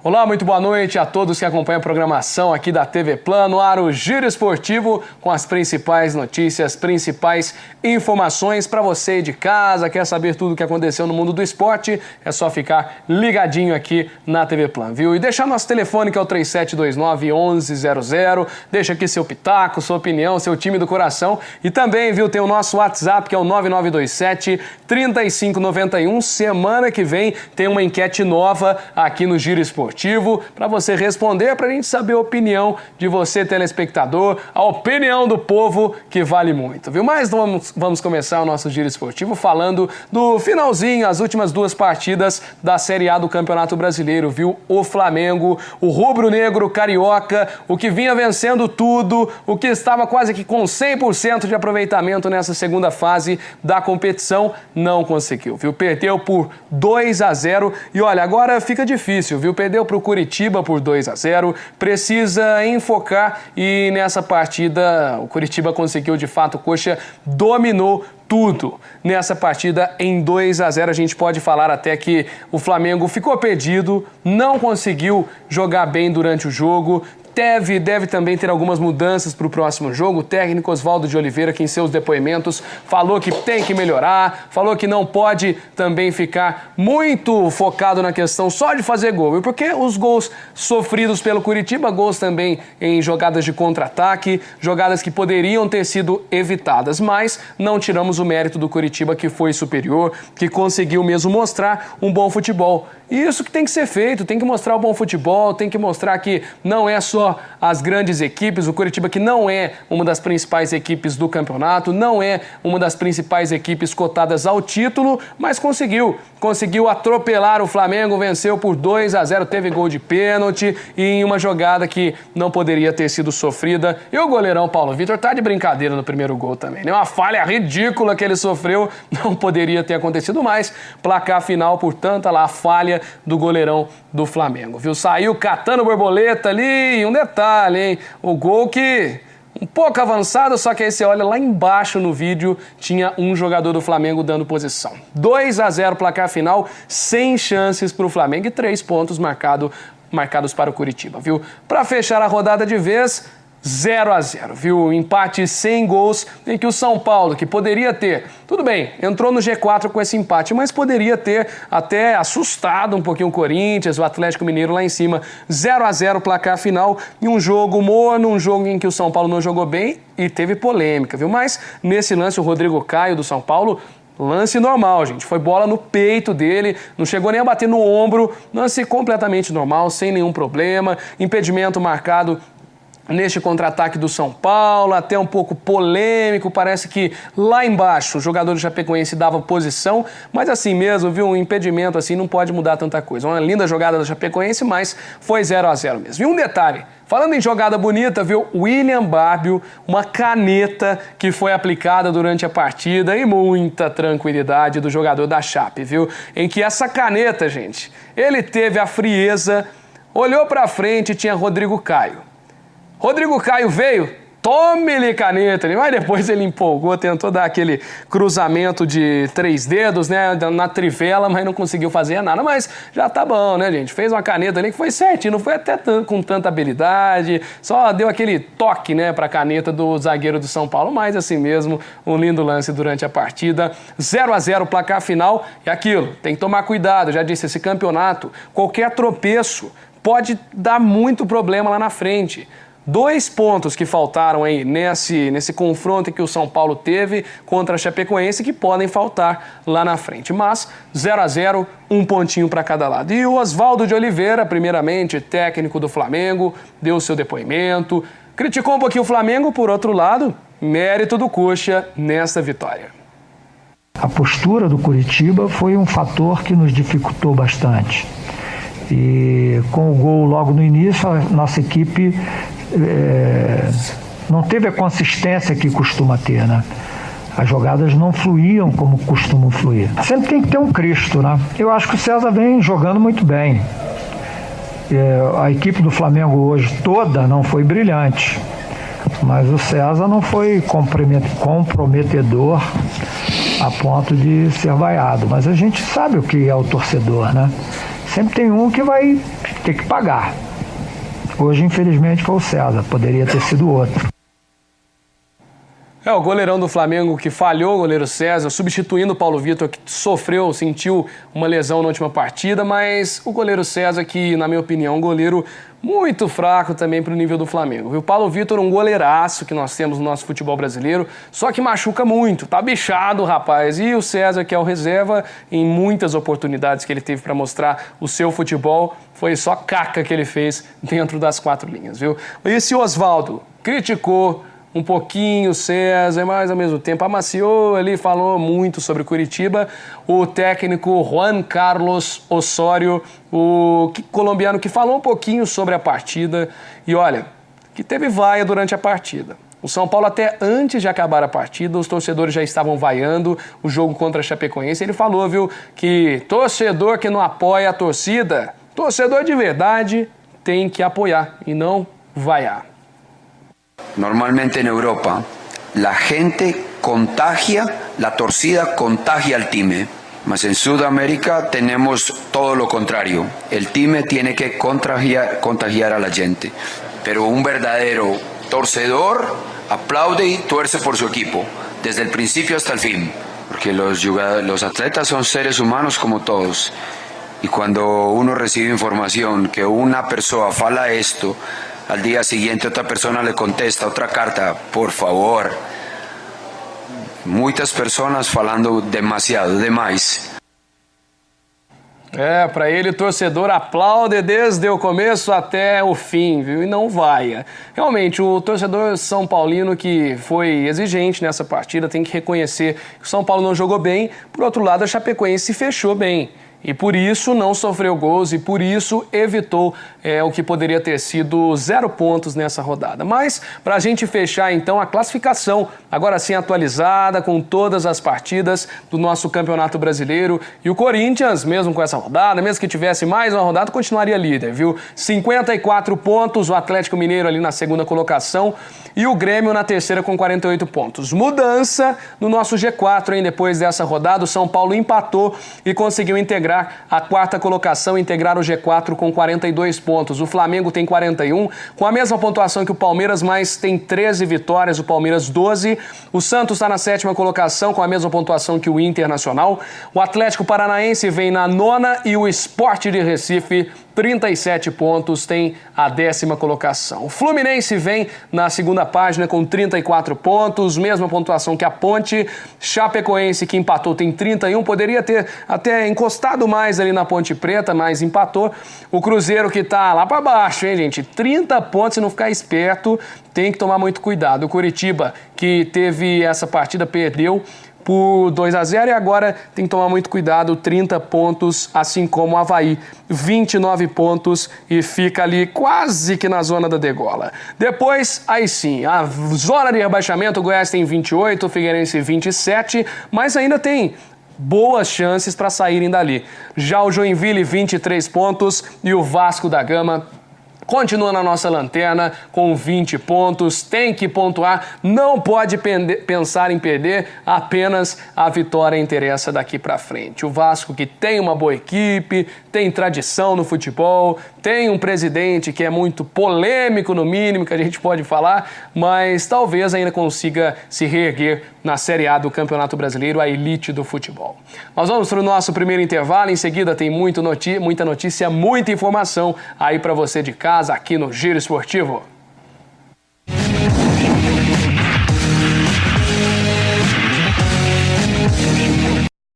Olá, muito boa noite a todos que acompanham a programação aqui da TV Plano, o Giro Esportivo com as principais notícias, principais informações para você de casa. Quer saber tudo o que aconteceu no mundo do esporte? É só ficar ligadinho aqui na TV Plano, viu? E deixar nosso telefone que é o 3729-1100. Deixa aqui seu pitaco, sua opinião, seu time do coração. E também, viu, tem o nosso WhatsApp que é o 9927-3591. Semana que vem tem uma enquete nova aqui no Giro Esportivo para você responder, para a gente saber a opinião de você, telespectador, a opinião do povo que vale muito, viu? Mas vamos começar o nosso Giro Esportivo falando do finalzinho, as últimas duas partidas da Série A do Campeonato Brasileiro, viu? O Flamengo, o rubro-negro carioca, o que vinha vencendo tudo, o que estava quase que com 100% de aproveitamento nessa segunda fase da competição, não conseguiu, viu? Perdeu por 2-0 e olha, agora fica difícil, viu? Perdeu para o Curitiba por 2-0, precisa enfocar e nessa partida o Curitiba conseguiu de fato, o Coxa dominou tudo nessa partida em 2-0. A gente pode falar até que o Flamengo ficou perdido, não conseguiu jogar bem durante o jogo, deve também ter algumas mudanças para o próximo jogo. O técnico Oswaldo de Oliveira, que em seus depoimentos falou que tem que melhorar, falou que não pode também ficar muito focado na questão só de fazer gol, porque os gols sofridos pelo Curitiba, gols também em jogadas de contra-ataque, jogadas que poderiam ter sido evitadas, mas não tiramos o mérito do Curitiba, que foi superior, que conseguiu mesmo mostrar um bom futebol. E isso que tem que ser feito, tem que mostrar o bom futebol, tem que mostrar que não é só as grandes equipes, o Curitiba que não é uma das principais equipes do campeonato, não é uma das principais equipes cotadas ao título, mas conseguiu atropelar o Flamengo, venceu por 2-0, teve gol de pênalti e em uma jogada que não poderia ter sido sofrida. E o goleirão Paulo Vitor tá de brincadeira no primeiro gol também, né? Uma falha ridícula que ele sofreu, não poderia ter acontecido mais. Placar final, portanto, lá a falha do goleirão do Flamengo, viu? Saiu catando borboleta ali, e um detalhe, hein? O gol que um pouco avançado, só que aí você olha lá embaixo no vídeo, tinha um jogador do Flamengo dando posição. 2-0 placar final, sem chances para o Flamengo e 3 pontos marcados para o Curitiba, viu? Para fechar a rodada de vez, 0-0, viu? Empate sem gols, em que o São Paulo, que poderia ter, tudo bem, entrou no G4 com esse empate, mas poderia ter até assustado um pouquinho o Corinthians, o Atlético Mineiro lá em cima. 0-0 placar final e um jogo morno, um jogo em que o São Paulo não jogou bem e teve polêmica, viu? Mas nesse lance o Rodrigo Caio do São Paulo, lance normal, gente. Foi bola no peito dele, não chegou nem a bater no ombro, lance completamente normal, sem nenhum problema, impedimento marcado neste contra-ataque do São Paulo, até um pouco polêmico, parece que lá embaixo o jogador do Chapecoense dava posição, mas assim mesmo, viu, um impedimento assim não pode mudar tanta coisa. Uma linda jogada do Chapecoense, mas foi 0-0 mesmo. E um detalhe, falando em jogada bonita, viu, William Barbio, uma caneta que foi aplicada durante a partida e muita tranquilidade do jogador da Chape, viu, em que essa caneta, gente, ele teve a frieza, olhou pra frente e tinha Rodrigo Caio. Rodrigo Caio veio, tome-lhe caneta, mas depois ele empolgou, tentou dar aquele cruzamento de 3 dedos, né, na trivela, mas não conseguiu fazer nada, mas já tá bom, né, gente? Fez uma caneta ali que foi certinho, não foi até com tanta habilidade, só deu aquele toque, né, pra caneta do zagueiro do São Paulo, mas assim mesmo, um lindo lance durante a partida. 0-0 placar final e aquilo, tem que tomar cuidado, já disse, esse campeonato, qualquer tropeço pode dar muito problema lá na frente. 2 pontos que faltaram aí nesse confronto que o São Paulo teve contra a Chapecoense que podem faltar lá na frente. Mas 0-0, um pontinho para cada lado. E o Oswaldo de Oliveira, primeiramente técnico do Flamengo, deu o seu depoimento, criticou um pouquinho o Flamengo, por outro lado, mérito do Coxa nesta vitória. A postura do Curitiba foi um fator que nos dificultou bastante. E com o gol logo no início, a nossa equipe não teve a consistência que costuma ter, né? As jogadas não fluíam como costumam fluir. Sempre tem que ter um Cristo, né? Eu acho que o César vem jogando muito bem. A equipe do Flamengo hoje toda não foi brilhante, mas o César não foi comprometedor a ponto de ser vaiado. Mas a gente sabe o que é o torcedor, né? Sempre tem um que vai ter que pagar. Hoje, infelizmente, foi o César, poderia ter sido outro. O goleirão do Flamengo que falhou, o goleiro César, substituindo o Paulo Vitor, que sentiu uma lesão na última partida, mas o goleiro César, que, na minha opinião, é um goleiro muito fraco também para o nível do Flamengo. O Paulo Vitor é um goleiraço que nós temos no nosso futebol brasileiro, só que machuca muito, tá bichado, rapaz. E o César, que é o reserva, em muitas oportunidades que ele teve para mostrar o seu futebol, foi só caca que ele fez dentro das 4 linhas, viu? Esse Oswaldo criticou um pouquinho o César, mas ao mesmo tempo amaciou ali, falou muito sobre o Curitiba. O técnico Juan Carlos Osorio, o colombiano, que falou um pouquinho sobre a partida e olha, que teve vaia durante a partida. O São Paulo, até antes de acabar a partida, os torcedores já estavam vaiando o jogo contra a Chapecoense. Ele falou, viu, que torcedor que não apoia a torcida, torcedor de verdade, tem que apoiar e não vaiar. Normalmente en Europa, la gente contagia, la torcida contagia al time. Mas en Sudamérica tenemos todo lo contrario. El time tiene que contagiar a la gente. Pero un verdadero torcedor aplaude y tuerce por su equipo, desde el principio hasta el fin. Porque los atletas son seres humanos como todos. Y cuando uno recibe información que una persona fala esto, al día siguiente otra persona le contesta otra carta, por favor. Muitas pessoas falando demasiado, demais. Para ele, o torcedor aplaude desde o começo até o fim, viu? E não vaia. Realmente, o torcedor são paulino que foi exigente nessa partida, tem que reconhecer que o São Paulo não jogou bem, por outro lado, a Chapecoense se fechou bem. E por isso não sofreu gols e por isso evitou o que poderia ter sido 0 pontos nessa rodada. Mas para a gente fechar então a classificação, agora sim atualizada com todas as partidas do nosso Campeonato Brasileiro. E o Corinthians, mesmo com essa rodada, mesmo que tivesse mais uma rodada, continuaria líder, viu? 54 pontos, o Atlético Mineiro ali na segunda colocação e o Grêmio na terceira com 48 pontos. Mudança no nosso G4, hein? Depois dessa rodada, o São Paulo empatou e conseguiu integrar a quarta colocação, integrar o G4 com 42 pontos. O Flamengo tem 41, com a mesma pontuação que o Palmeiras, mas tem 13 vitórias, o Palmeiras 12. O Santos está na sétima colocação, com a mesma pontuação que o Internacional. O Atlético Paranaense vem na nona e o Sport de Recife, 37 pontos, tem a 10ª colocação. O Fluminense vem na segunda página com 34 pontos, mesma pontuação que a Ponte. Chapecoense, que empatou, tem 31, poderia ter até encostado mais ali na Ponte Preta, mas empatou. O Cruzeiro, que tá lá para baixo, hein, gente? 30 pontos, se não ficar esperto, tem que tomar muito cuidado. O Curitiba, que teve essa partida, perdeu por 2-0 e agora tem que tomar muito cuidado, 30 pontos, assim como o Avaí, 29 pontos e fica ali quase que na zona da degola. Depois, aí sim, a zona de rebaixamento, o Goiás tem 28, o Figueirense 27, mas ainda tem boas chances para saírem dali. Já o Joinville, 23 pontos e o Vasco da Gama continua na nossa lanterna com 20 pontos, tem que pontuar, não pode pensar em perder, apenas a vitória interessa daqui para frente. O Vasco, que tem uma boa equipe, tem tradição no futebol, tem um presidente que é muito polêmico no mínimo, que a gente pode falar, mas talvez ainda consiga se reerguer na Série A do Campeonato Brasileiro, a elite do futebol. Nós vamos para o nosso primeiro intervalo, em seguida tem muita notícia, muita informação aí para você de casa, aqui no Giro Esportivo.